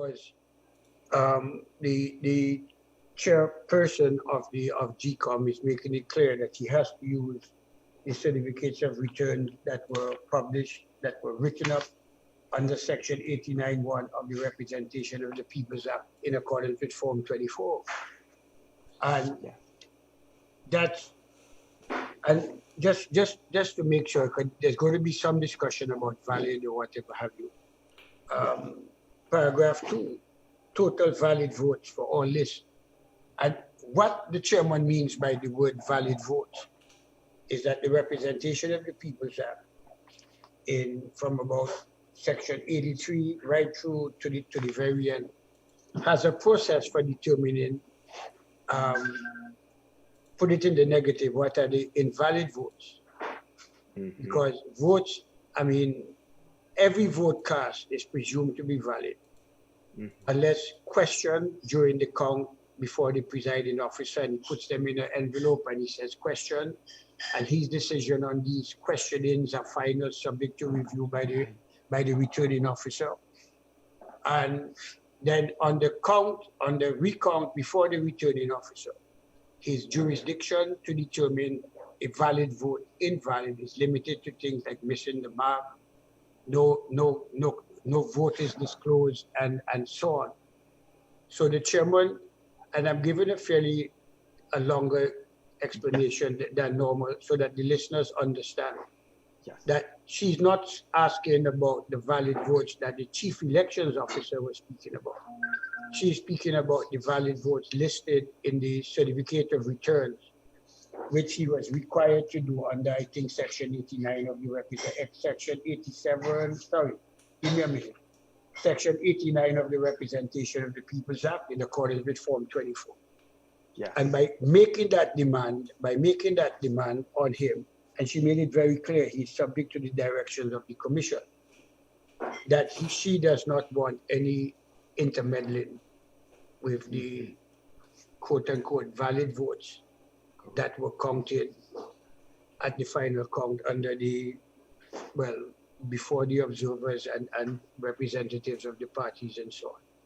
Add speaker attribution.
Speaker 1: was the chairperson of GCOM is making it clear that he has to use the certificates of return that were published, that were written up under Section 89(1) of the Representation of the People's Act in accordance with Form 24. And that's, and just to make sure, because there's going to be some discussion about valid or whatever have you. Paragraph 2, total valid votes for all lists. And what the chairman means by the word valid votes is that the Representation of the People's Act, from about Section 83 right through to the very end, has a process for determining, put it in the negative, what are the invalid votes? Because votes, I mean, every vote cast is presumed to be valid unless questioned during the count before the presiding officer, and he puts them in an envelope and he says question, and his decision on these questionings are final, subject to review by the returning officer. And then on the recount before the returning officer, his jurisdiction to determine a valid vote invalid is limited to things like missing the mark, no vote is disclosed, and so on. So the chairman, and I'm giving a longer explanation than normal so that the listeners understand that she's not asking about the valid votes that the chief elections officer was speaking about. She's speaking about the valid votes listed in the certificate of returns, which he was required to do under, I think, Section 89 of the Section 87, sorry, give me a minute. Section 89 of the Representation of the People's Act in accordance with Form 24. And by making that demand on him, and she made it very clear he's subject to the directions of the commission, that she does not want any intermeddling with the quote-unquote valid votes that were counted at the final count under before the observers and representatives of the parties and so on.